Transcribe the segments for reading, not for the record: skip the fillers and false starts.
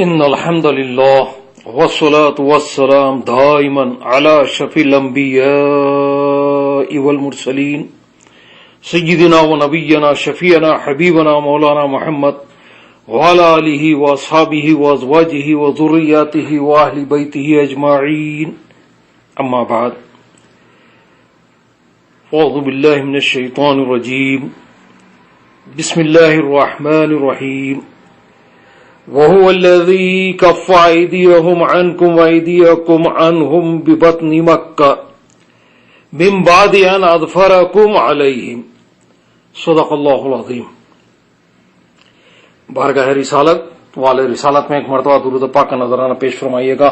إن الحمد لله والصلاة والسلام دائما على شفيع الأنبياء والمرسلين سيدنا ونبينا شفيعنا حبيبنا مولانا محمد وعلى آله وأصحابه وأزواجه وذرياته وأهل بيته أجمعين أما بعد أعوذ بالله من الشيطان الرجيم بسم الله الرحمن الرحيم وهو الذي كف أيديهم عنكم وأيديكم عنهم ببطن مكة من بعد أن أظفركم عليهم صدق اللہ العظیم۔ بارگاہ رسالت والے رسالت میں ایک مرتبہ درود پاک کا نذرانہ پیش فرمائیے گا۔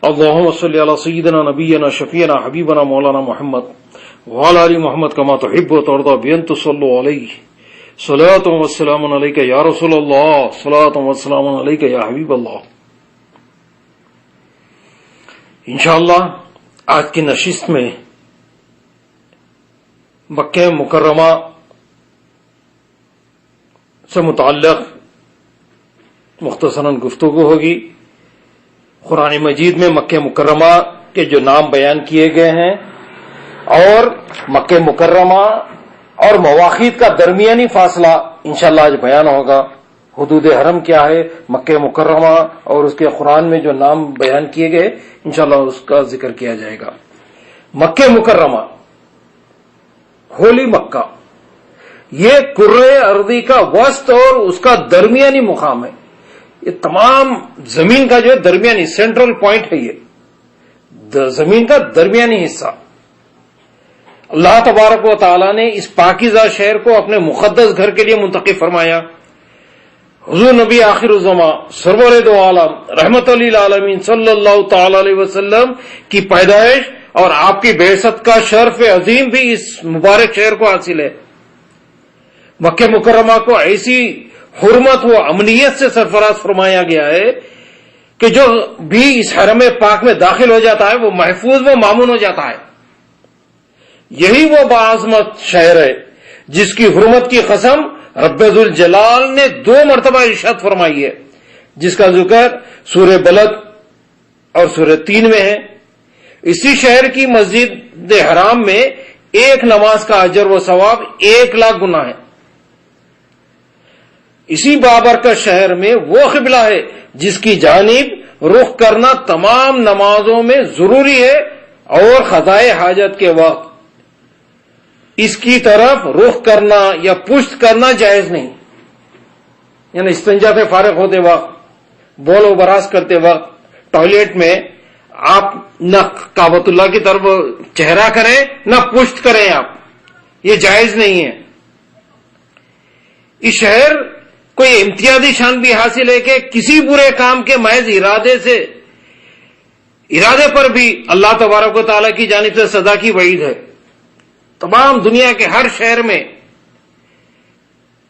اللہم صلی علی سیدنا نبینا شفیعنا حبیبنا مولانا محمد وعلی آل محمد کما تحب و ترضى بأن تصلوا علیہ صلاۃ و سلام علیک یا رسول اللہ، صلاۃ و سلام علیک یا حبیب اللہ۔ انشاءاللہ آج کی نشست میں مکہ مکرمہ سے متعلق مختصراً گفتگو ہوگی۔ قرآن مجید میں مکہ مکرمہ کے جو نام بیان کیے گئے ہیں اور مکہ مکرمہ اور مواقیت کا درمیانی فاصلہ انشاءاللہ آج بیان ہوگا۔ حدود حرم کیا ہے، مکہ مکرمہ اور اس کے قرآن میں جو نام بیان کیے گئے انشاءاللہ اس کا ذکر کیا جائے گا۔ مکہ مکرمہ، ہولی مکہ، یہ کرۂ ارضی کا وسط اور اس کا درمیانی مقام ہے۔ یہ تمام زمین کا جو ہے درمیانی سینٹرل پوائنٹ ہے، یہ زمین کا درمیانی حصہ۔ اللہ تبارک و تعالیٰ نے اس پاکیزہ شہر کو اپنے مقدس گھر کے لیے منتخب فرمایا۔ حضور نبی آخر الزماں سرور دو عالم رحمت للعالمین صلی اللہ تعالی علیہ وسلم کی پیدائش اور آپ کی بعثت کا شرف عظیم بھی اس مبارک شہر کو حاصل ہے۔ مکہ مکرمہ کو ایسی حرمت و امنیت سے سرفراز فرمایا گیا ہے کہ جو بھی اس حرم پاک میں داخل ہو جاتا ہے وہ محفوظ و مامون ہو جاتا ہے۔ یہی وہ باعظمت شہر ہے جس کی حرمت کی قسم رب ذوالجلال نے 2 مرتبہ ارشاد فرمائی ہے، جس کا ذکر سورہ بلد اور سورہ 3 میں ہے۔ اسی شہر کی مسجد حرام میں ایک نماز کا اجر و ثواب 1,00,000 گنا ہے۔ اسی بابرکت شہر میں وہ قبلہ ہے جس کی جانب رخ کرنا تمام نمازوں میں ضروری ہے اور قضائے حاجت کے وقت اس کی طرف رخ کرنا یا پشت کرنا جائز نہیں۔ یعنی استنجا سے فارغ ہوتے وقت، بول و براز کرتے وقت ٹوائلٹ میں آپ نہ کعبۃ اللہ کی طرف چہرہ کریں نہ پشت کریں، آپ یہ جائز نہیں ہے۔ اس شہر کو یہ امتیازی شان بھی حاصل ہے کہ کسی برے کام کے محض ارادے پر بھی اللہ تبارک و تعالیٰ کی جانب سے سزا کی وعید ہے۔ تمام دنیا کے ہر شہر میں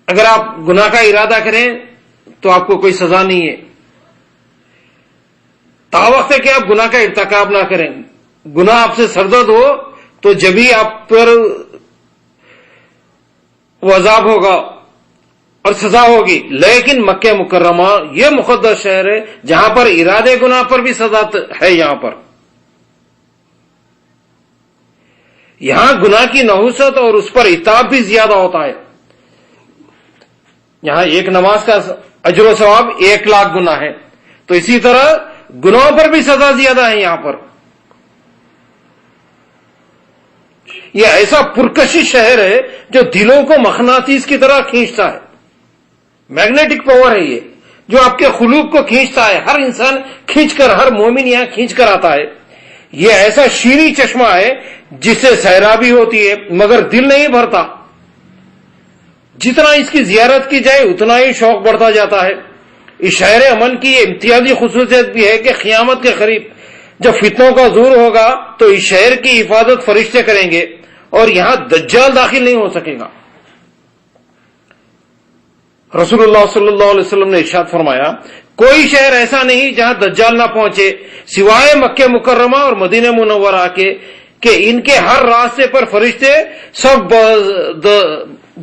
اگر آپ گناہ کا ارادہ کریں تو آپ کو کوئی سزا نہیں ہے، تاوقت ہے کہ آپ گناہ کا ارتکاب نہ کریں۔ گناہ آپ سے سرزد ہو تو جبھی آپ پر وہ عذاب ہوگا اور سزا ہوگی، لیکن مکہ مکرمہ یہ مقدس شہر ہے جہاں پر ارادے گناہ پر بھی سزا ہے۔ یہاں گناہ کی نحوست اور اس پر عتاب بھی زیادہ ہوتا ہے۔ یہاں ایک نماز کا اجر و ثواب 1,00,000 گنا ہے، تو اسی طرح گناہوں پر بھی سزا زیادہ ہے یہاں پر۔ یہ ایسا پرکشش شہر ہے جو دلوں کو مقناطیس کی طرح کھینچتا ہے، میگنیٹک پاور ہے یہ جو آپ کے قلوب کو کھینچتا ہے۔ ہر انسان کھینچ کر، ہر مومن یہاں کھینچ کر آتا ہے۔ یہ ایسا شیریں چشمہ ہے جس سے سیرابی ہوتی ہے مگر دل نہیں بھرتا۔ جتنا اس کی زیارت کی جائے اتنا ہی شوق بڑھتا جاتا ہے۔ اس شہر امن کی یہ امتیازی خصوصیت بھی ہے کہ قیامت کے قریب جب فتنوں کا زور ہوگا تو اس شہر کی حفاظت فرشتے کریں گے اور یہاں دجال داخل نہیں ہو سکے گا۔ رسول اللہ صلی اللہ علیہ وسلم نے ارشاد فرمایا، کوئی شہر ایسا نہیں جہاں دجال نہ پہنچے سوائے مکہ مکرمہ اور مدینہ منورہ کے، کہ ان کے ہر راستے پر فرشتے سب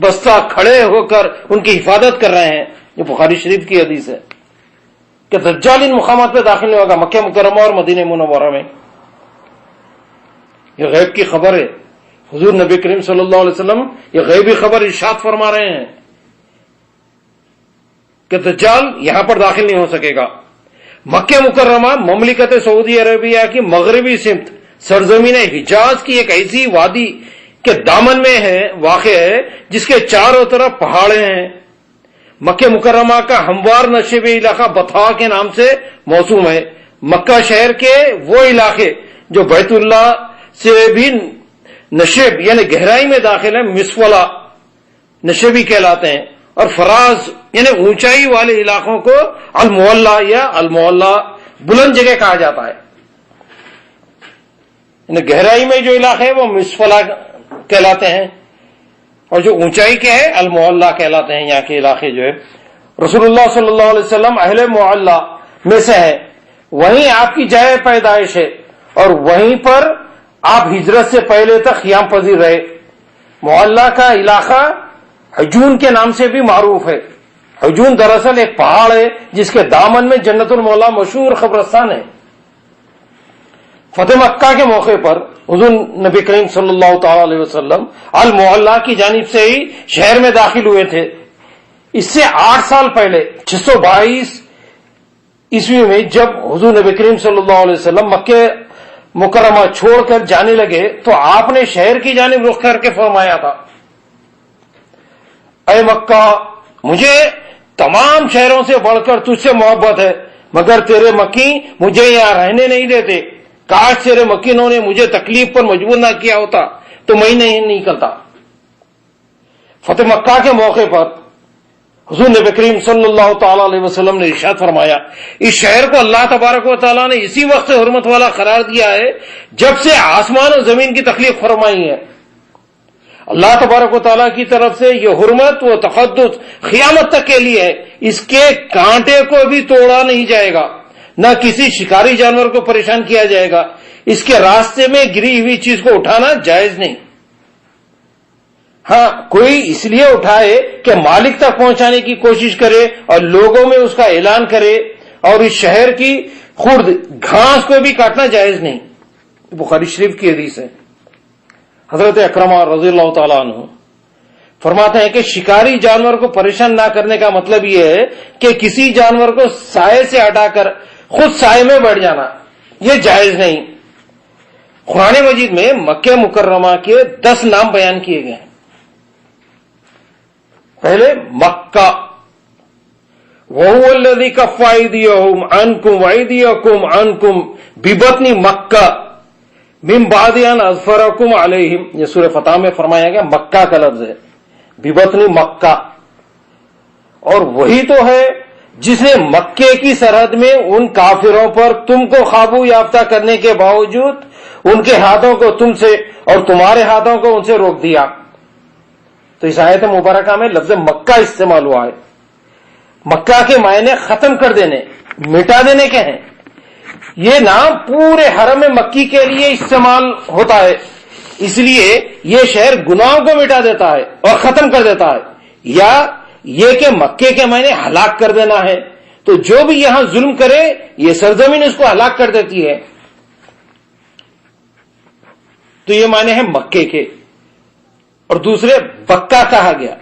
بستہ کھڑے ہو کر ان کی حفاظت کر رہے ہیں۔ یہ بخاری شریف کی حدیث ہے۔ کہ دجال ان مقامات پہ داخل نہیں ہوگا، مکہ مکرمہ اور مدینہ منورہ میں. یہ غیب کی خبر ہے. حضور نبی کریم صلی اللہ علیہ وسلم یہ غیبی خبر ارشاد فرما رہے ہیں کہ دجال یہاں پر داخل نہیں ہو سکے گا. مکہ مکرمہ مملکت سعودی عربیہ کی مغربی سمت سرزمین حجاز کی ایک ایسی وادی کے دامن میں ہے، واقع ہے، جس کے چاروں طرف پہاڑیں ہیں. مکہ مکرمہ کا ہموار نشیبی علاقہ بطحا کے نام سے موسوم ہے. مکہ شہر کے وہ علاقے جو بیت اللہ سے بھی نشیب یعنی گہرائی میں داخل ہیں مسفلہ نشیبی کہلاتے ہیں، اور فراز یعنی اونچائی والے علاقوں کو المعلا یا المعلا بلند جگہ کہا جاتا ہے. یعنی گہرائی میں جو علاقے ہیں وہ مسفلہ کہلاتے ہیں، اور جو اونچائی کے ہے المعلا کہلاتے ہیں. یہاں کے علاقے جو ہے رسول اللہ صلی اللہ علیہ وسلم اہل معلا میں سے ہے، وہیں آپ کی جائے پیدائش ہے، اور وہیں پر آپ ہجرت سے پہلے تک قیام پذیر رہے. معلا کا علاقہ حجون کے نام سے بھی معروف ہے. حجون دراصل ایک پہاڑ ہے جس کے دامن میں جنت المولا مشہور قبرستان ہے. فتح مکہ کے موقع پر حضور نبی کریم صلی اللہ تعالی علیہ وسلم المعلا کی جانب سے ہی شہر میں داخل ہوئے تھے. اس سے 8 سال پہلے 622 عیسوی میں جب حضور نبی کریم صلی اللہ علیہ وسلم مکہ مکرمہ چھوڑ کر جانے لگے تو آپ نے شہر کی جانب رخ کر کے فرمایا تھا، اے مکہ، مجھے تمام شہروں سے بڑھ کر تجھ سے محبت ہے، مگر تیرے مکی مجھے یہاں رہنے نہیں دیتے. کاش تیرے مکینوں نے مجھے تکلیف پر مجبور نہ کیا ہوتا تو میں نہیں نکلتا. فتح مکہ کے موقع پر حضور نبی کریم صلی اللہ تعالی علیہ وسلم نے ارشاد فرمایا، اس شہر کو اللہ تبارک و تعالیٰ نے اسی وقت سے حرمت والا قرار دیا ہے جب سے آسمان اور زمین کی تخلیق فرمائی ہے. اللہ تبارک و تعالیٰ کی طرف سے یہ حرمت و تقدس قیامت تک کے لیے ہے. اس کے کانٹے کو بھی توڑا نہیں جائے گا، نہ کسی شکاری جانور کو پریشان کیا جائے گا. اس کے راستے میں گری ہوئی چیز کو اٹھانا جائز نہیں. ہاں، کوئی اس لیے اٹھائے کہ مالک تک پہنچانے کی کوشش کرے اور لوگوں میں اس کا اعلان کرے، اور اس شہر کی خرد گھاس کو بھی کاٹنا جائز نہیں. بخاری شریف کی حدیث ہے. حضرت اکرمہ رضی اللہ تعالیٰ عنہ فرماتے ہیں کہ شکاری جانور کو پریشان نہ کرنے کا مطلب یہ ہے کہ کسی جانور کو سائے سے ہٹا کر خود سائے میں بیٹھ جانا، یہ جائز نہیں. قرآن مجید میں مکہ مکرمہ کے 10 نام بیان کیے گئے ہیں. پہلے مکہ، وَهُوَ الَّذِي كَفَّ أَيْدِيَهُمْ عَنْكُمْ وَأَيْدِيَكُمْ عَنْكُمْ بِبَطْنِ مَكَّةَ مِنْ بَعْدِ أَنْ أَظْفَرَكُمْ عَلَيْهِمْ. یہ سورہ فتح میں فرمایا گیا مکہ کا لفظ ہے، بِبَطْنِ مکہ. اور وہی تو ہے جس نے مکے کی سرحد میں ان کافروں پر تم کو قابو یافتہ کرنے کے باوجود ان کے ہاتھوں کو تم سے اور تمہارے ہاتھوں کو ان سے روک دیا. تو اس آیت مبارکہ میں لفظ مکہ استعمال ہوا ہے. مکہ کے معنی ختم کر دینے، مٹا دینے کے ہیں. یہ نام پورے حرم مکی کے لیے استعمال ہوتا ہے، اس لیے یہ شہر گناہوں کو مٹا دیتا ہے اور ختم کر دیتا ہے. یا یہ کہ مکے کے معنی ہلاک کر دینا ہے، تو جو بھی یہاں ظلم کرے یہ سرزمین اس کو ہلاک کر دیتی ہے. تو یہ معنی ہے مکے کے. اور دوسرے بکہ کہا گیا،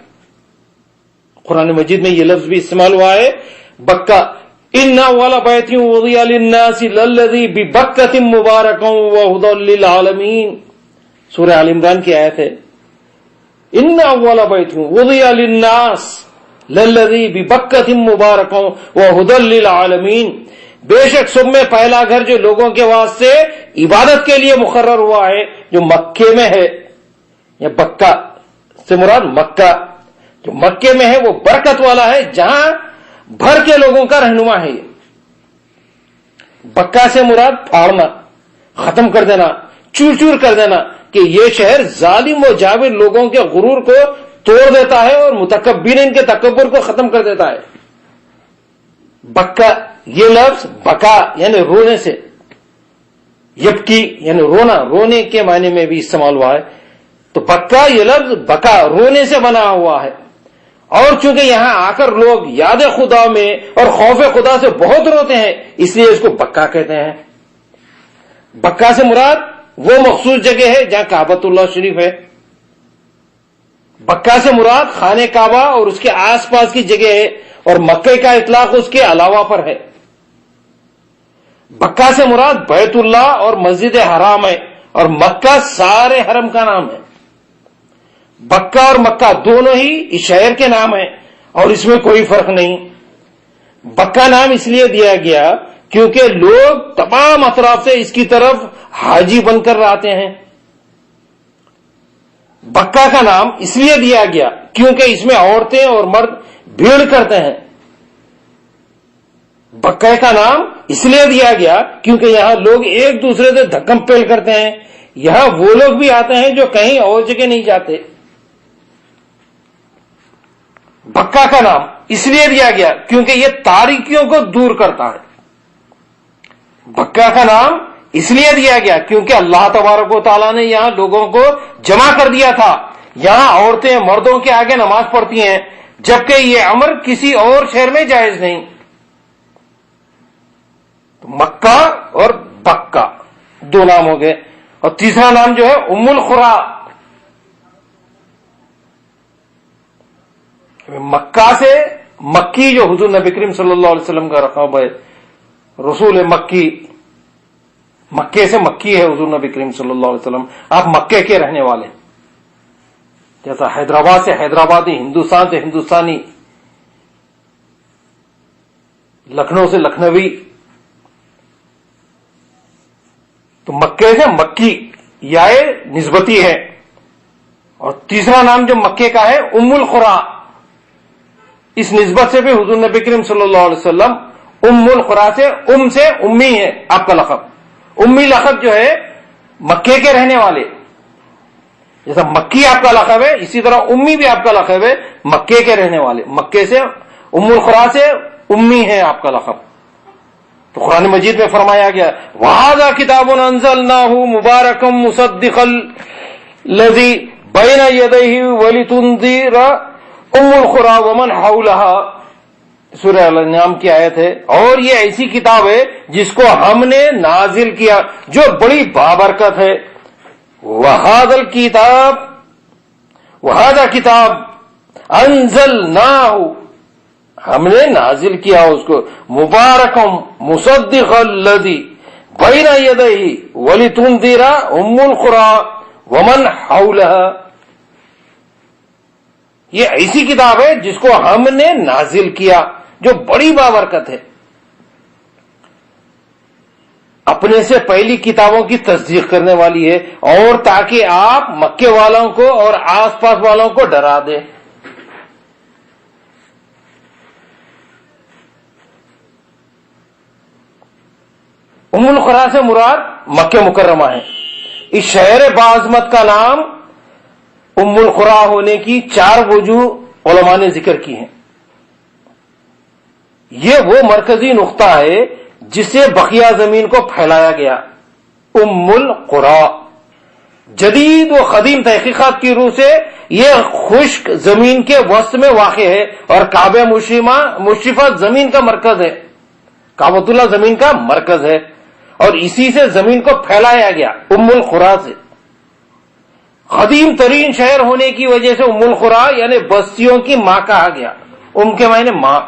قرآن مجید میں یہ لفظ بھی استعمال ہوا ہے بکہ. ان اول بیت وضع للناس للذی ببکۃ مبارکا وہدی للعالمین، سورہ آل عمران کی آیت ہے. ان اول بیت وضع للناس للذی ببکۃ مبارکا وہدی للعالمین، بے شک سب میں پہلا گھر جو لوگوں کے واسطے عبادت کے لیے مقرر ہوا ہے جو مکے میں ہے. یا بکہ سے مراد مکہ جو مکے میں ہے وہ برکت والا ہے، جہاں بھر کے لوگوں کا رہنما ہے. بکہ سے مراد پھاڑنا، ختم کر دینا، چور چور کر دینا، کہ یہ شہر ظالم و جابر لوگوں کے غرور کو توڑ دیتا ہے اور متکبرین کے تکبر کو ختم کر دیتا ہے. بکہ یہ لفظ بکا یعنی رونے سے، یبکی یعنی رونا، رونے کے معنی میں بھی استعمال ہوا ہے. تو بکا یہ لفظ بکا رونے سے بنا ہوا ہے. اور چونکہ یہاں آ کر لوگ یاد خدا میں اور خوف خدا سے بہت روتے ہیں، اس لیے اس کو بکہ کہتے ہیں۔ بکہ سے مراد وہ مخصوص جگہ ہے جہاں کعبۃ اللہ شریف ہے۔ بکہ سے مراد خانہ کعبہ اور اس کے آس پاس کی جگہ ہے، اور مکہ کا اطلاق اس کے علاوہ پر ہے۔ بکہ سے مراد بیت اللہ اور مسجد حرام ہے، اور مکہ سارے حرم کا نام ہے۔ بکہ اور مکہ دونوں ہی اس شہر کے نام ہیں، اور اس میں کوئی فرق نہیں۔ بکہ نام اس لیے دیا گیا کیونکہ لوگ تمام اطراف سے اس کی طرف حاجی بن کر آتے ہیں۔ بکہ کا نام اس لیے دیا گیا کیونکہ اس میں عورتیں اور مرد بھیڑ کرتے ہیں۔ بکہ کا نام اس لیے دیا گیا کیونکہ یہاں لوگ ایک دوسرے سے دھکم پیل کرتے ہیں۔ یہاں وہ لوگ بھی آتے ہیں جو کہیں اور جگہ نہیں جاتے۔ بکہ کا نام اس لیے دیا گیا کیونکہ یہ تاریکیوں کو دور کرتا ہے۔ بکہ کا نام اس لیے دیا گیا کیونکہ اللہ تبارک و تعالیٰ نے یہاں لوگوں کو جمع کر دیا تھا۔ یہاں عورتیں مردوں کے آگے نماز پڑھتی ہیں، جبکہ یہ امر کسی اور شہر میں جائز نہیں۔ تو مکہ اور بکہ دو نام ہو گئے، اور تیسرا نام جو ہے ام القری۔ مکہ سے مکی جو حضور نبی کریم صلی اللہ علیہ وسلم کا رقب ہے، رسول مکی، مکے سے مکی ہے حضور نبی کریم صلی اللہ علیہ وسلم، آپ مکے کے رہنے والے، جیسا حیدرآباد سے حیدرآبادی، ہندوستان سے ہندوستانی، لکھنؤ سے لکھنوی، تو مکے سے مکی یا نسبتی ہے۔ اور تیسرا نام جو مکے کا ہے ام القری، اس نسبت سے بھی حضور نبی کریم صلی اللہ علیہ وسلم ام القری سے امی ہے آپ کا لقب۔ امی لقب جو ہے مکے کے رہنے والے، جیسا مکی آپ کا لقب ہے اسی طرح امی بھی آپ کا لقب ہے، مکے کے رہنے والے، مکے سے ام القری سے امی ہے آپ کا لقب۔ تو قرآن مجید میں فرمایا گیا وَهَذَا كِتَابٌ أَنزَلْنَاهُ مُبَارَكٌ مُصَدِّقًا الَّذِي بَيْنَ يَدَيْهِ وَلِتُنذِرَ أُمَّ الْقُرَىٰ وَمَنْ حَوْلَهَا، سورہ الانعام کی آیت ہے۔ اور یہ ایسی کتاب ہے جس کو ہم نے نازل کیا جو بڑی بابرکت ہے۔ وَهَذَا كِتاب أَنزَلْنَاهُ، ہم نے نازل کیا اس کو، مبارکم مصدق الذی بین یدیہ ولتنذر ام القری ومن حولها، یہ ایسی کتاب ہے جس کو ہم نے نازل کیا جو بڑی بابرکت ہے، اپنے سے پہلی کتابوں کی تصدیق کرنے والی ہے، اور تاکہ آپ مکے والوں کو اور آس پاس والوں کو ڈرا دیں۔ ام القری سے مراد مکہ مکرمہ ہے۔ اس شہر باعظمت کا نام ام القری ہونے کی 4 وجوہ علماء نے ذکر کی ہیں۔ یہ وہ مرکزی نقطہ ہے جس سے بقیہ زمین کو پھیلایا گیا۔ ام القری جدید و قدیم تحقیقات کی روح سے یہ خشک زمین کے وسط میں واقع ہے، اور کعبہ مشرفہ زمین کا مرکز ہے، کعبۃ اللہ زمین کا مرکز ہے، اور اسی سے زمین کو پھیلایا گیا ام القری سے۔ قدیم ترین شہر ہونے کی وجہ سے ام القری یعنی بستیوں کی ماں کہا گیا۔ ام کے معنی ماں،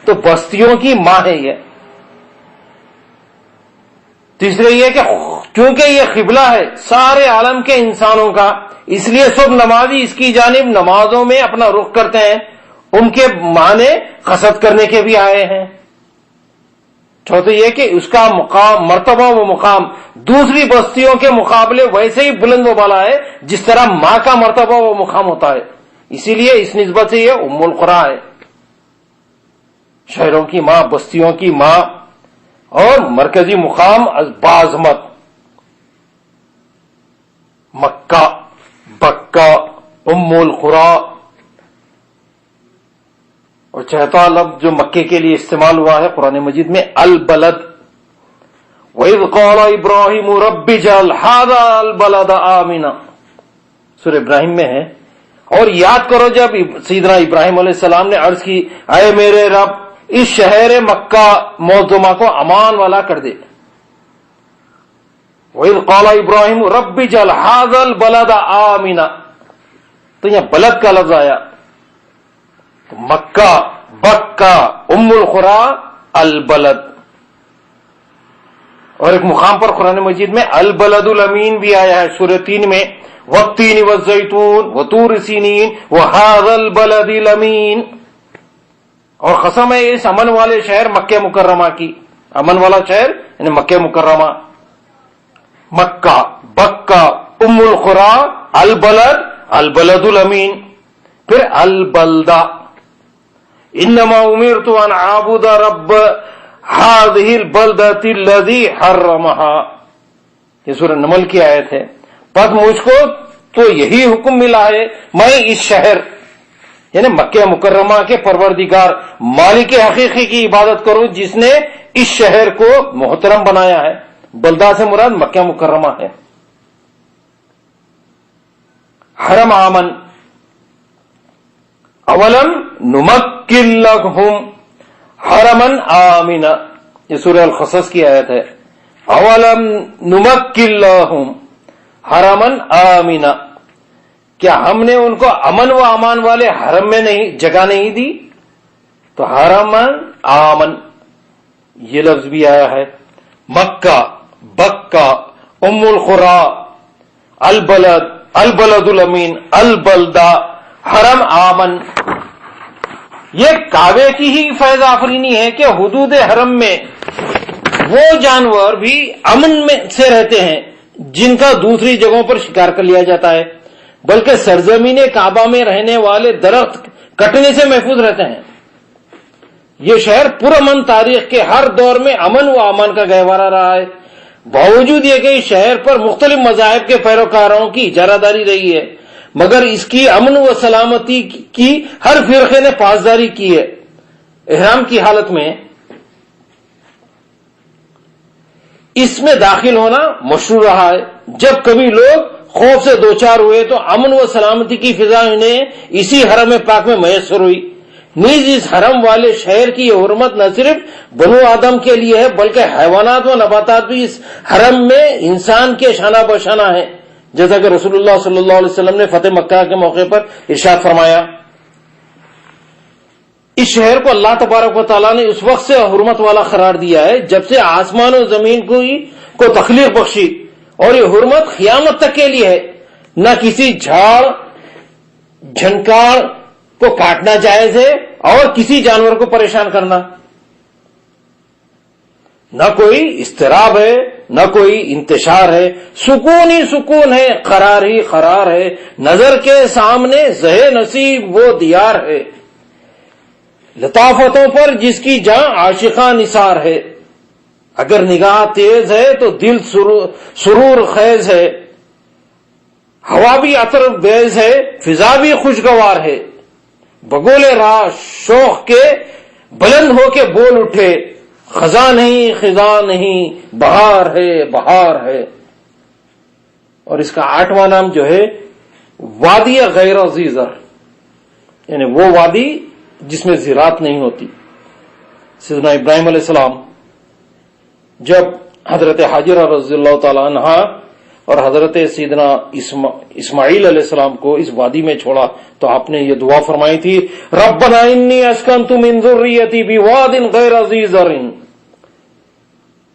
تو بستیوں کی ماں ہے یہ۔ تیسرے یہ کہ کیونکہ یہ قبلہ ہے سارے عالم کے انسانوں کا، اس لیے سب نمازی اس کی جانب نمازوں میں اپنا رخ کرتے ہیں۔ ان کے معنی قصد کرنے کے بھی آئے ہیں۔ چوتھے یہ کہ اس کا مرتبہ و مقام دوسری بستیوں کے مقابلے ویسے ہی بلند و بالا ہے جس طرح ماں کا مرتبہ و مقام ہوتا ہے، اسی لیے اس نسبت سے یہ ام القری ہے، شہروں کی ماں، بستیوں کی ماں، اور مرکزی مقام باعظمت۔ مکہ، بکہ، ام القری، اور چوتھا لفظ جو مکے کے لیے استعمال ہوا ہے قرآن مجید میں البلد۔ وَإِذْ قَالَ إِبْرَاهِيمُ رَبِّ اجْعَلْ هَٰذَا الْبَلَدَ آمِنًا، سورہ ابراہیم میں ہے۔ اور یاد کرو جب سیدنا ابراہیم علیہ السلام نے عرض کی اے میرے رب اس شہر مکہ معظمہ کو امان والا کر دے. وَإِذْ قَالَ إِبْرَاهِيمُ رَبِّ اجْعَلْ هَٰذَا الْبَلَدَ آمِنًا. تو یہاں بلد کا لفظ آیا. تو مکہ، بکہ، ام القری، البلد. اور ایک مقام پر قرآن مجید میں البلد الامین بھی آیا ہے سورہ 3 میں، والتین والزیتون وطور سینین وہذا البلد الامین. اور قسم ہے اس امن والے شہر مکہ مکرمہ کی. امن والا شہر یعنی مکہ مکرمہ. مکہ، بکہ، ام القری، البلد، البلد الامین. پھر البلدہ. انما امرت ان اعبد رب هذه البلدة الذي حرمها. یہ سورہ نمل کی آیت ہے. پس مجھ کو تو یہی حکم ملا ہے میں اس شہر یعنی مکہ مکرمہ کے پروردگار مالک حقیقی کی عبادت کروں جس نے اس شہر کو محترم بنایا ہے. بلدہ سے مراد مکہ مکرمہ ہے. حرم آمن. اولم نمکن لہم حرمن آمنا. یہ سورہ القصص کی آیت ہے. اولم نمکن لہم حرمن آمنا. کیا ہم نے ان کو امن و امان والے حرم میں نہیں جگہ نہیں دی؟ تو حرمن آمن یہ لفظ بھی آیا ہے. مکہ، بکہ، ام القری، البلد، البلد الامین، البلدہ، حرم آمن. یہ کعبے کی ہی فیض آفرینی ہے کہ حدود حرم میں وہ جانور بھی امن میں سے رہتے ہیں جن کا دوسری جگہوں پر شکار کر لیا جاتا ہے، بلکہ سرزمین کعبہ میں رہنے والے درخت کٹنے سے محفوظ رہتے ہیں. یہ شہر پرامن تاریخ کے ہر دور میں امن و امان کا گہوارہ رہا ہے. باوجود یہ کہ اس شہر پر مختلف مذاہب کے پیروکاروں کی اجارہ داری رہی ہے، مگر اس کی امن و سلامتی کی ہر فرقے نے پاسداری کی ہے. احرام کی حالت میں اس میں داخل ہونا مشروع رہا ہے. جب کبھی لوگ خوف سے دوچار ہوئے تو امن و سلامتی کی فضا انہیں اسی حرم پاک میں میسر ہوئی. نیز اس حرم والے شہر کی یہ حرمت نہ صرف بنو آدم کے لیے ہے بلکہ حیوانات و نباتات بھی اس حرم میں انسان کے شانہ بشانہ ہیں، جیسا کہ رسول اللہ صلی اللہ علیہ وسلم نے فتح مکہ کے موقع پر ارشاد فرمایا. اس شہر کو اللہ تبارک و تعالیٰ نے اس وقت سے حرمت والا قرار دیا ہے جب سے آسمان و زمین کو تخلیق بخشی، اور یہ حرمت قیامت تک کے لیے ہے. نہ کسی جھاڑ جھنکار کو کاٹنا جائز ہے اور کسی جانور کو پریشان کرنا. نہ کوئی اضطراب ہے نہ کوئی انتشار ہے، سکون ہی سکون ہے، قرار ہی قرار ہے. نظر کے سامنے زہ نصیب وہ دیار ہے، لطافتوں پر جس کی جاں عاشقاں نثار ہے. اگر نگاہ تیز ہے تو دل سرور خیز ہے، ہوا بھی عطر بیز ہے، فضا بھی خوشگوار ہے. بگول راہ شوق کے بلند ہو کے بول اٹھے، خزاں نہیں خزاں نہیں بہار ہے بہار ہے. اور اس کا 8واں نام جو ہے وادی غیر ذی زرع، یعنی وہ وادی جس میں زراعت نہیں ہوتی. سیدنا ابراہیم علیہ السلام جب حضرت حاجرہ رضی اللہ تعالی عنہ اور حضرت سیدنا اسماعیل علیہ السلام کو اس وادی میں چھوڑا تو آپ نے یہ دعا فرمائی تھی، ربنا انی اسکنت من ذریتی بواد غیر ذی زرع.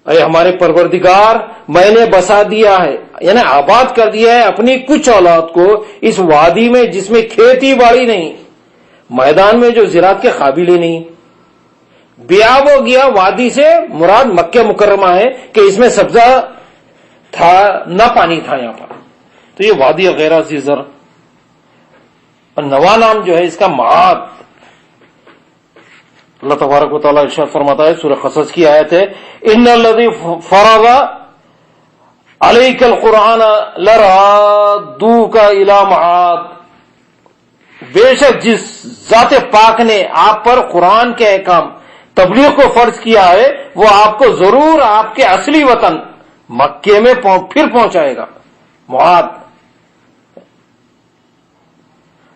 اے ہمارے پروردگار میں نے بسا دیا ہے یعنی آباد کر دیا ہے اپنی کچھ اولاد کو اس وادی میں جس میں کھیتی باڑی نہیں، میدان میں جو زراعت کے قابل ہی نہیں. بیاب ہو گیا وادی سے مراد مکہ مکرمہ ہے کہ اس میں سبزہ تھا نہ پانی تھا یہاں پر، تو یہ وادی غیر ذی زرع. اور 9واں نام جو ہے اس کا معاد. اللہ تبارک و تعالیٰ ارشاد فرماتا ہے، سورہ قصص کی آیت ہے، ان الذی فرض علیک القرآن لرادوک الی معاد. بے شک جس ذات پاک نے آپ پر قرآن کے احکام تبلیغ کو فرض کیا ہے وہ آپ کو ضرور آپ کے اصلی وطن مکے میں پھر پہنچائے گا. معاد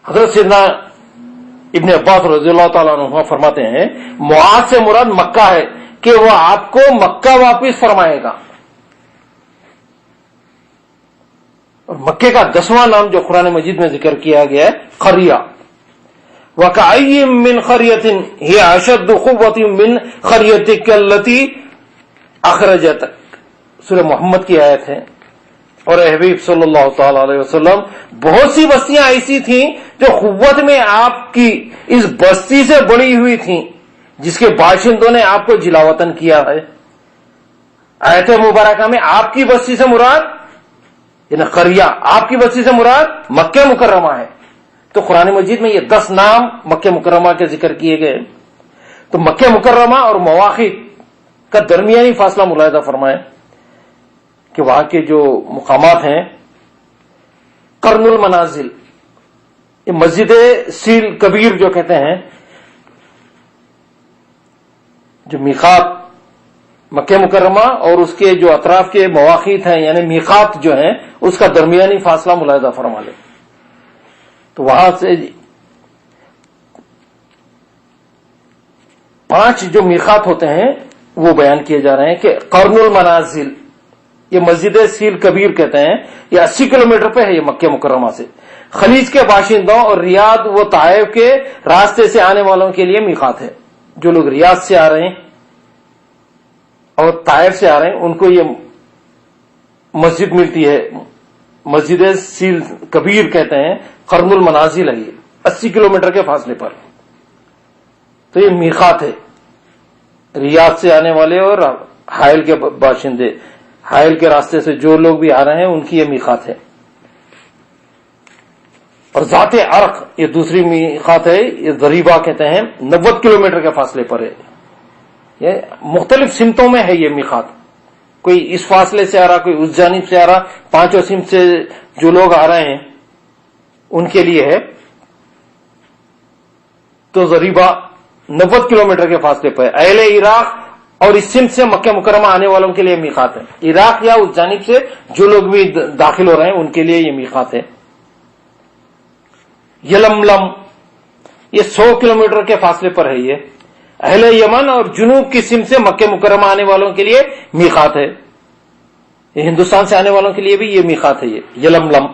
حضرت سیدنا ابن عباس رضی اللہ تعالیٰ عنہ فرماتے ہیں معاذ سے مراد مکہ ہے کہ وہ آپ کو مکہ واپس فرمائے گا. اور مکے کا 10واں نام جو قرآن مجید میں ذکر کیا گیا ہے قریہ. وَكَأَيٍّ مِّن قَرْيَةٍ هِيَ أَشَدُّ قُوَّةً مِّن قَرْيَتِكَ الَّتِي أَخْرَجَتَكَ. سورہ محمد کی آیت ہے. اور اے حبیب صلی اللہ تعالی علیہ وسلم بہت سی بستیاں ایسی تھیں جو قوت میں آپ کی اس بستی سے بڑی ہوئی تھیں جس کے باشندوں نے آپ کو جلا وطن کیا ہے. آیت مبارکہ میں آپ کی بستی سے مراد یعنی قریہ، آپ کی بستی سے مراد مکہ مکرمہ ہے. تو قرآن مجید میں یہ 10 نام مکہ مکرمہ کے ذکر کیے گئے. تو مکہ مکرمہ اور مواقع کا درمیانی فاصلہ ملاحظہ فرمائیں کہ وہاں کے جو مقامات ہیں قرن المنازل، یہ مسجد سیل کبیر جو کہتے ہیں، جو میقات مکہ مکرمہ اور اس کے جو اطراف کے مواقع ہیں یعنی میقات جو ہیں اس کا درمیانی فاصلہ ملاحظہ فرما لیں. تو وہاں سے 5 جو میقات ہوتے ہیں وہ بیان کیے جا رہے ہیں کہ قرن المنازل یہ مسجد سیل کبیر کہتے ہیں، یہ 80 کلومیٹر پہ ہے یہ مکہ مکرمہ سے. خلیج کے باشندوں اور ریاض و طائف کے راستے سے آنے والوں کے لیے میقات ہے. جو لوگ ریاض سے آ رہے ہیں اور طائف سے آ رہے ہیں ان کو یہ مسجد ملتی ہے، مسجد سیل کبیر کہتے ہیں. قرن المنازل ہے یہ 80 کلومیٹر کے فاصلے پر. تو یہ میقات ہے. ریاض سے آنے والے اور حائل کے باشندے، حائل کے راستے سے جو لوگ بھی آ رہے ہیں ان کی یہ میقات ہے. اور ذات عرق یہ دوسری میقات ہے، یہ ضریبہ کہتے ہیں، 90 کلومیٹر کے فاصلے پر ہے. یہ مختلف سمتوں میں ہے یہ میقات. کوئی اس فاصلے سے آ رہا، کوئی اس جانب سے آ رہا. 5 سمت سے جو لوگ آ رہے ہیں ان کے لیے ہے. تو ضریبہ 90 کلومیٹر کے فاصلے پر ہے. اہل عراق اور اس سمت سے مکہ مکرمہ آنے والوں کے لیے میقات ہے. عراق یا اس جانب سے جو لوگ بھی داخل ہو رہے ہیں ان کے لیے یہ میقات ہے. یلملم یہ 100 کلومیٹر کے فاصلے پر ہے. یہ اہل یمن اور جنوب کی سمت سے مکہ مکرمہ آنے والوں کے لیے میقات ہے. یہ ہندوستان سے آنے والوں کے لیے بھی یہ میقات ہے. یہ یلملم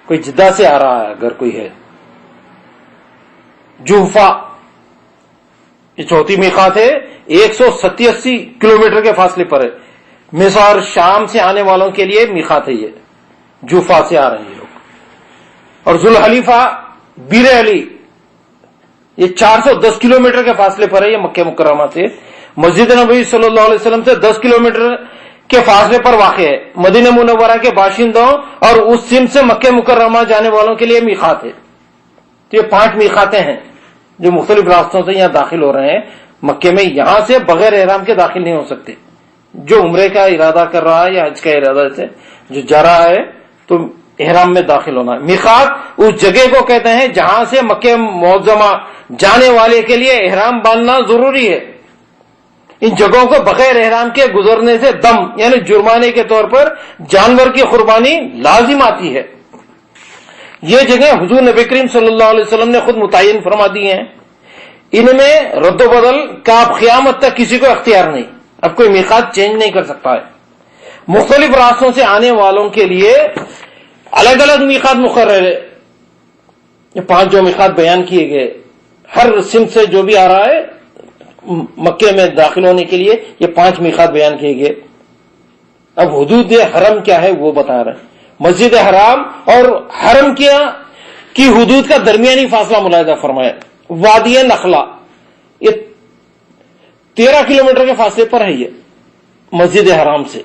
کوئی جدہ سے آ رہا ہے اگر کوئی ہے. جوفا یہ چوتھی میقات ہے، 187 کلومیٹر کے فاصلے پر ہے. مصر شام سے آنے والوں کے لیے میقات ہے. یہ جوفا سے آ رہے ہیں لوگ. اور ذوالحلیفہ بیر علی یہ 410 کلومیٹر کے فاصلے پر ہے. یہ مکہ مکرمہ سے مسجد نبوی صلی اللہ علیہ وسلم سے 10 کلومیٹر کے فاصلے پر واقع ہے. مدینہ منورہ کے باشندوں اور اس سمت سے مکہ مکرمہ جانے والوں کے لیے میقات ہے. تو یہ 5 میقاتیں ہیں جو مختلف راستوں سے یہاں داخل ہو رہے ہیں مکے میں. یہاں سے بغیر احرام کے داخل نہیں ہو سکتے. جو عمرے کا ارادہ کر رہا ہے یا حج کا ارادہ سے جو جا رہا ہے تو احرام میں داخل ہونا. میقات اس جگہ کو کہتے ہیں جہاں سے مکہ معظمہ جانے والے کے لیے احرام باندھنا ضروری ہے. ان جگہوں کو بغیر احرام کے گزرنے سے دم یعنی جرمانے کے طور پر جانور کی قربانی لازم آتی ہے. یہ جگہ حضور نبی کریم صلی اللہ علیہ وسلم نے خود متعین فرما دی ہیں. ان میں رد و بدل کا اب قیامت تک کسی کو اختیار نہیں. اب کوئی میقات چینج نہیں کر سکتا ہے. مختلف راستوں سے آنے والوں کے لیے الگ الگ میقات مقرر ہے. یہ 5 جو میقات بیان کیے گئے ہر سمت سے جو بھی آ رہا ہے مکے میں داخل ہونے کے لیے یہ 5 میقات بیان کیے گئے. اب حدود حرم کیا ہے وہ بتا رہے ہیں. مسجد حرام اور حرم کی حدود کا درمیانی فاصلہ ملاحظہ فرمایا. وادی نخلا یہ 13 کلومیٹر کے فاصلے پر ہے. یہ مسجد حرام سے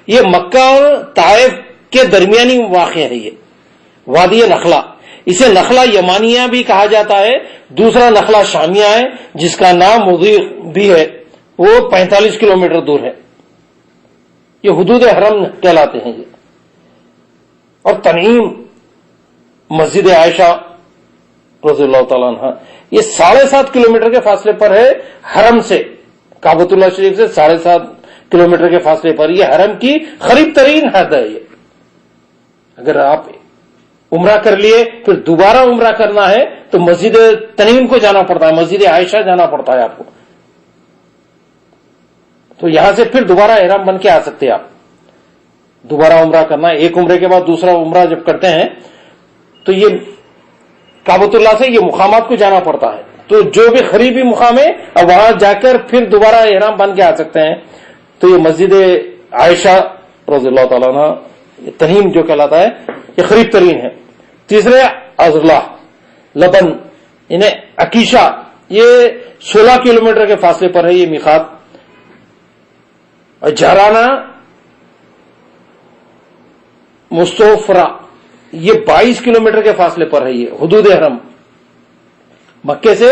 یہ مکہ اور طائف کے درمیانی واقع ہے. یہ وادی نخلا اسے نخلا یمانیہ بھی کہا جاتا ہے. دوسرا نخلا شامیہ ہے جس کا نام مغیق بھی ہے. وہ 45 کلومیٹر دور ہے. یہ حدود حرم کہلاتے ہیں. یہ اور تنعیم مسجد عائشہ رضی اللہ تعالیٰ عنہ یہ 7.5 کلومیٹر کے فاصلے پر ہے حرم سے. کعبۃ اللہ شریف سے 7.5 کلومیٹر کے فاصلے پر. یہ حرم کی قریب ترین حد ہے. یہ اگر آپ عمرہ کر لیے پھر دوبارہ عمرہ کرنا ہے تو مسجد تنعیم کو جانا پڑتا ہے, مسجد عائشہ جانا پڑتا ہے آپ کو. تو یہاں سے پھر دوبارہ احرام بن کے آ سکتے ہیں آپ. دوبارہ عمرہ کرنا, ایک عمرے کے بعد دوسرا عمرہ جب کرتے ہیں تو یہ کعبۃ اللہ سے یہ مقامات کو جانا پڑتا ہے. تو جو بھی قریبی مقام ہے اب وہاں جا کر پھر دوبارہ احرام بن کے آ سکتے ہیں. تو یہ مسجد عائشہ رضی اللہ تعالیٰ عنہ تنعیم جو کہلاتا ہے یہ قریب ترین ہے. تیسرے عضلہ لبن یعنی عکیشہ, یہ 16 کلومیٹر کے فاصلے پر ہے یہ میقات. اور جہرانہ مستوفرہ یہ 22 کلومیٹر کے فاصلے پر ہے. یہ حدود حرم مکے سے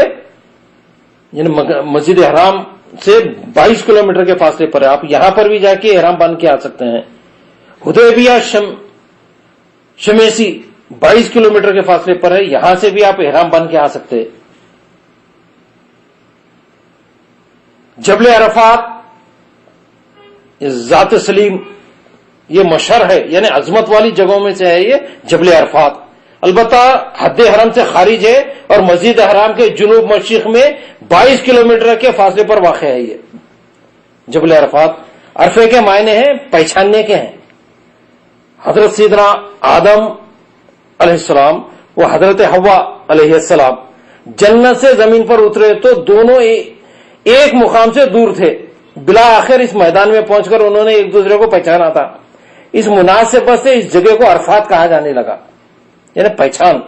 یعنی مسجد حرام سے 22 کلومیٹر کے فاصلے پر ہے. آپ یہاں پر بھی جا کے احرام بن کے آ سکتے ہیں. حدیبیہ شمیسی 22 کلومیٹر کے فاصلے پر ہے, یہاں سے بھی آپ احرام بن کے آ سکتے ہیں. جبل عرفات ذات سلیم یہ مشہور ہے یعنی عظمت والی جگہوں میں سے ہے یہ جبل عرفات. البتہ حد حرم سے خارج ہے اور مسجد حرام کے جنوب مشرق میں 22 کلومیٹر کے فاصلے پر واقع ہے یہ جبل عرفات. عرفے کے معنی ہیں پہچاننے کے ہیں. حضرت سیدنا آدم علیہ السلام وہ حضرت حوا علیہ السلام جنت سے زمین پر اترے تو دونوں ایک مقام سے دور تھے. بلا آخر اس میدان میں پہنچ کر انہوں نے ایک دوسرے کو پہچانا تھا. اس مناسبت سے اس جگہ کو عرفات کہا جانے لگا یعنی پہچان.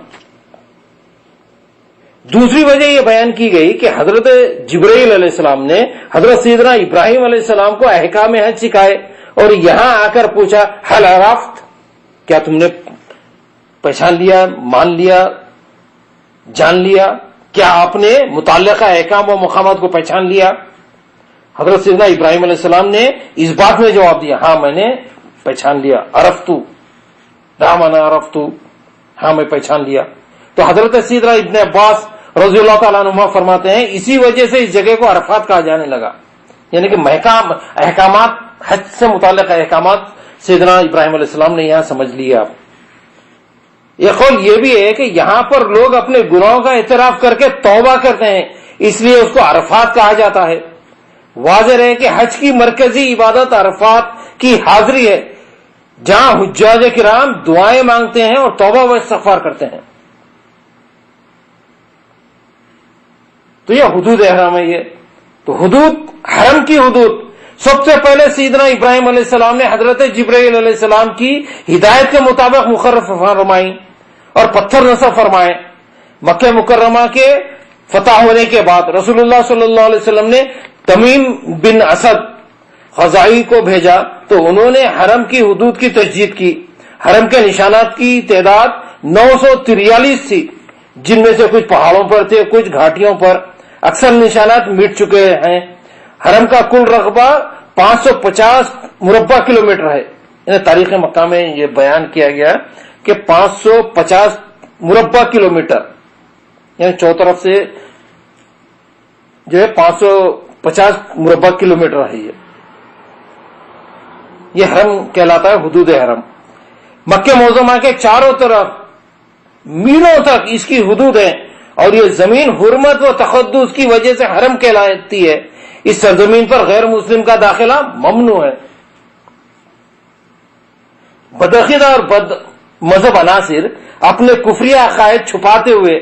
دوسری وجہ یہ بیان کی گئی کہ حضرت جبرائیل علیہ السلام نے حضرت سیدنا ابراہیم علیہ السلام کو احکام حج سکھائے اور یہاں آ کر پوچھا حل عرفت, کیا تم نے پہچان لیا, مان لیا, جان لیا, کیا آپ نے متعلقہ احکام و مقامات کو پہچان لیا؟ حضرت سیدنا ابراہیم علیہ السلام نے اس بات میں جواب دیا ہاں میں نے پہچان لیا. عرفتو رامانا عرفتو, ہاں میں پہچان لیا. تو حضرت سیدنا ابن عباس رضی اللہ تعالیٰ عنہ فرماتے ہیں اسی وجہ سے اس جگہ کو عرفات کہا جانے لگا یعنی کہ احکامات حج سے متعلق احکامات سیدنا ابراہیم علیہ السلام نے یہاں سمجھ لیا. ایک قول یہ بھی ہے کہ یہاں پر لوگ اپنے گناہوں کا اعتراف کر کے توبہ کرتے ہیں اس لیے اس کو عرفات کہا جاتا ہے. واضح ہے کہ حج کی مرکزی عبادت عرفات کی حاضری ہے جہاں حجاج کرام دعائیں مانگتے ہیں اور توبہ و استغفار کرتے ہیں. تو یہ حدود احرام ہے. یہ تو حدود حرم کی حدود سب سے پہلے سیدنا ابراہیم علیہ السلام نے حضرت جبرائیل علیہ السلام کی ہدایت کے مطابق مقرر فرمائی اور پتھر نصب فرمائے. مکہ مکرمہ کے فتح ہونے کے بعد رسول اللہ صلی اللہ علیہ وسلم نے تمیم بن اسد خزائی کو بھیجا تو انہوں نے حرم کی حدود کی تجدید کی. حرم کے نشانات کی تعداد 943 تھی جن میں سے کچھ پہاڑوں پر تھے کچھ گھاٹیوں پر. اکثر نشانات مٹ چکے ہیں. حرم کا کل رقبہ 550 مربع کلومیٹر ہے. یعنی تاریخ مکہ میں یہ بیان کیا گیا کہ 550 مربع کلومیٹر یعنی چوطرف سے جو ہے 550 مربع کلومیٹر ہے. یہ حرم کہلاتا ہے حدود حرم. مکہ معظمہ کے چاروں طرف میلوں تک اس کی حدود ہے اور یہ زمین حرمت و تقدس کی وجہ سے حرم کہلاتی ہے. اس سرزمین پر غیر مسلم کا داخلہ ممنوع ہے. بدعقیدہ اور بد مذہب عناصر اپنے کفری عقائد چھپاتے ہوئے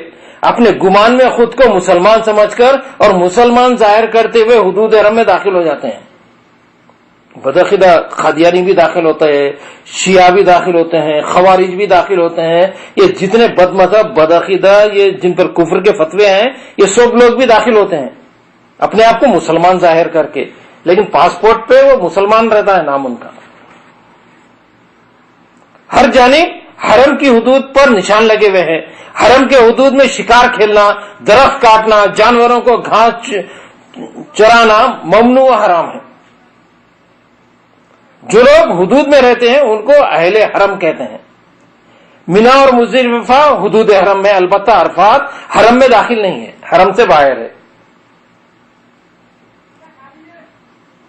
اپنے گمان میں خود کو مسلمان سمجھ کر اور مسلمان ظاہر کرتے ہوئے حدود حرم میں داخل ہو جاتے ہیں. بدعقیدہ قادیانی بھی داخل ہوتا ہے, شیعہ بھی داخل ہوتے ہیں, خوارج بھی داخل ہوتے ہیں. یہ جتنے بد مذہب بدعقیدہ یہ جن پر کفر کے فتوے ہیں یہ سب لوگ بھی داخل ہوتے ہیں اپنے آپ کو مسلمان ظاہر کر کے, لیکن پاسپورٹ پہ وہ مسلمان رہتا ہے نام ان کا. ہر جانب حرم کی حدود پر نشان لگے ہوئے ہیں. حرم کے حدود میں شکار کھیلنا, درخت کاٹنا, جانوروں کو گھاس چرانا ممنوع و حرام ہے. جو لوگ حدود میں رہتے ہیں ان کو اہل حرم کہتے ہیں. مینا اور مزدلفہ حدود حرم میں, البتہ عرفات حرم میں داخل نہیں ہے, حرم سے باہر ہے.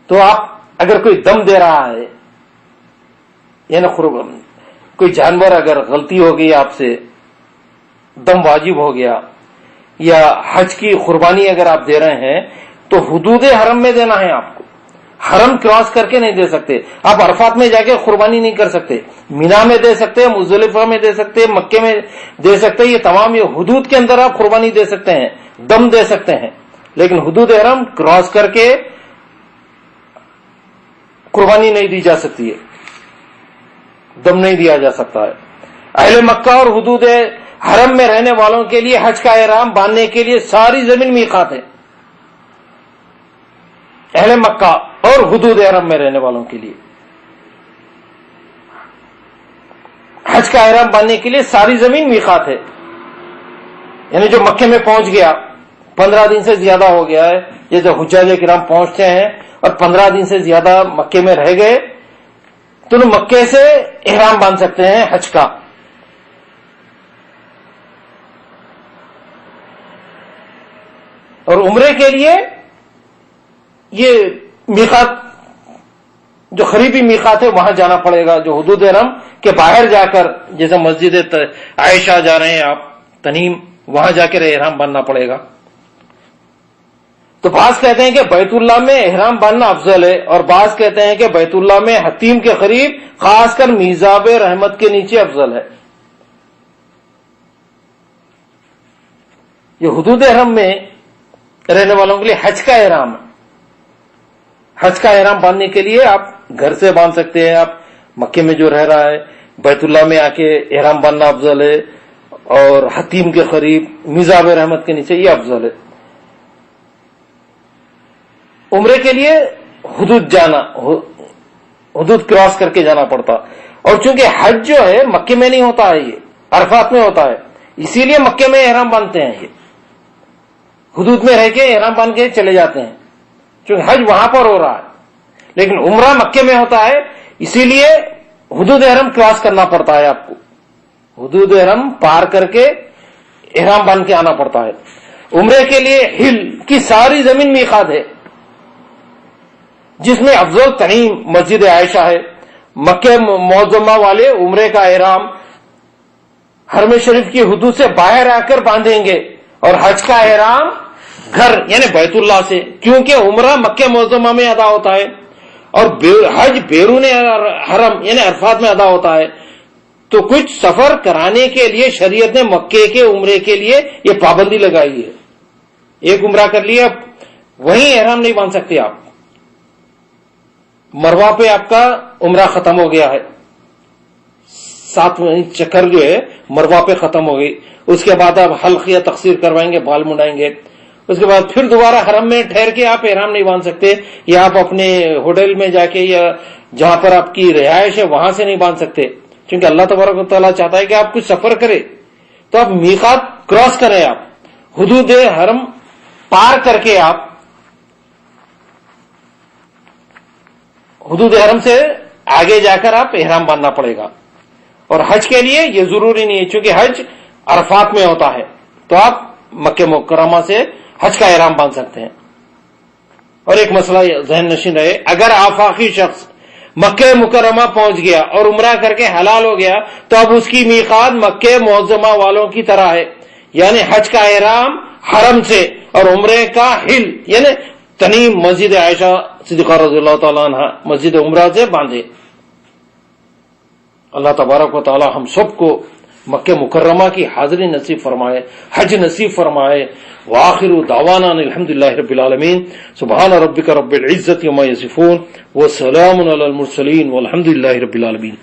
تو آپ اگر کوئی دم دے رہا ہے یعنی کوئی جانور اگر غلطی ہو گئی آپ سے، دم واجب ہو گیا، یا حج کی قربانی اگر آپ دے رہے ہیں تو حدود حرم میں دینا ہے آپ کو، حرم کراس کر کے نہیں دے سکتے. آپ عرفات میں جا کے قربانی نہیں کر سکتے، مینا میں دے سکتے، مزدلفہ میں دے سکتے، مکے میں دے سکتے، یہ تمام یہ حدود کے اندر آپ قربانی دے سکتے ہیں، دم دے سکتے ہیں، لیکن حدود حرم کراس کر کے قربانی نہیں دی جا سکتی ہے، دم نہیں دیا جا سکتا ہے. اہل مکہ اور حدود حرم میں رہنے والوں کے لیے حج کا احرام باندھنے کے لیے ساری زمین میقات ہے. اہل مکہ اور حدود حرم میں رہنے والوں کے لیے حج کا احرام باندھنے کے لیے ساری زمین میقات ہے. یعنی جو مکے میں پہنچ گیا، 15 دن سے زیادہ ہو گیا ہے، جیسے حجاج کرام پہنچتے ہیں اور 15 دن سے زیادہ مکے میں رہ گئے تو مکے سے احرام باندھ سکتے ہیں حج کا. اور عمرے کے لیے یہ میقات جو قریبی میقات ہے وہاں جانا پڑے گا، جو حدود حرم کے باہر جا کر، جیسے مسجد عائشہ جا رہے ہیں آپ تنیم، وہاں جا کر احرام باندھنا پڑے گا. تو بعض کہتے ہیں کہ بیت اللہ میں احرام باندھنا افضل ہے، اور بعض کہتے ہیں کہ بیت اللہ میں حتیم کے قریب خاص کر میزاب رحمت کے نیچے افضل ہے. یہ حدود حرم میں رہنے والوں کے لیے حج کا احرام ہے. حج کا احرام باندھنے کے لیے آپ گھر سے باندھ سکتے ہیں، آپ مکے میں جو رہ رہا ہے بیت اللہ میں آ کے احرام باندھنا افضل ہے، اور حتیم کے قریب میزاب رحمت کے نیچے یہ افضل ہے. عمرے کے لیے حدود جانا، حدود کراس کر کے جانا پڑتا، اور چونکہ حج جو ہے مکے میں نہیں ہوتا ہے، یہ عرفات میں ہوتا ہے، اسی لیے مکے میں احرام باندھتے ہیں. یہ حدود میں رہ کے احرام باندھ کے چلے جاتے ہیں، چونکہ حج وہاں پر ہو رہا ہے، لیکن عمرہ مکے میں ہوتا ہے، اسی لیے حدود حرم کراس کرنا پڑتا ہے. آپ کو حدود حرم پار کر کے احرام باندھ کے آنا پڑتا ہے. عمرے کے لیے ہل کی ساری زمین میقات ہے، جس میں افضل ترین مسجد عائشہ ہے. مکہ معظمہ والے عمرے کا احرام حرم شریف کی حدود سے باہر آ کر باندھیں گے، اور حج کا احرام گھر یعنی بیت اللہ سے، کیونکہ عمرہ مکہ معظمہ میں ادا ہوتا ہے اور حج بیرون حرم یعنی عرفات میں ادا ہوتا ہے. تو کچھ سفر کرانے کے لیے شریعت نے مکے کے عمرے کے لیے یہ پابندی لگائی ہے. ایک عمرہ کر لیا، وہیں احرام نہیں باندھ سکتے آپ. مروہ پہ آپ کا عمرہ ختم ہو گیا ہے، 7 چکر جو ہے مروہ پہ ختم ہو گئی، اس کے بعد آپ حلق یا تقصیر کروائیں گے، بال منڈائیں گے، اس کے بعد پھر دوبارہ حرم میں ٹھہر کے آپ احرام نہیں باندھ سکتے، یا آپ اپنے ہوٹل میں جا کے یا جہاں پر آپ کی رہائش ہے وہاں سے نہیں باندھ سکتے، کیونکہ اللہ تبارک و تعالیٰ چاہتا ہے کہ آپ کچھ سفر کریں تو آپ میقات کراس کریں، آپ حدود حرم پار کر کے آپ حدود حرم سے آگے جا کر آپ احرام باندھنا پڑے گا. اور حج کے لیے یہ ضروری نہیں ہے، چونکہ حج عرفات میں ہوتا ہے تو آپ مکہ مکرمہ سے حج کا احرام باندھ سکتے ہیں. اور ایک مسئلہ ذہن نشین رہے، اگر آفاقی شخص مکہ مکرمہ پہنچ گیا اور عمرہ کر کے حلال ہو گیا تو اب اس کی میقات مکہ معظمہ والوں کی طرح ہے، یعنی حج کا احرام حرم سے اور عمرے کا ہل یعنی تنیم مسجد عائشہ صدیقہ رضی اللہ تعالیٰ عنہ مسجد عمرہ سے باندھے. اللہ تبارک و تعالی ہم سب کو مکہ مکرمہ کی حاضری نصیب فرمائے، حج نصیب فرمائے. وآخر دعوانا الحمدللہ رب العالمین. سبحان ربک رب العزت عما یصفون وسلام علی المرسلین والحمدللہ رب العالمین.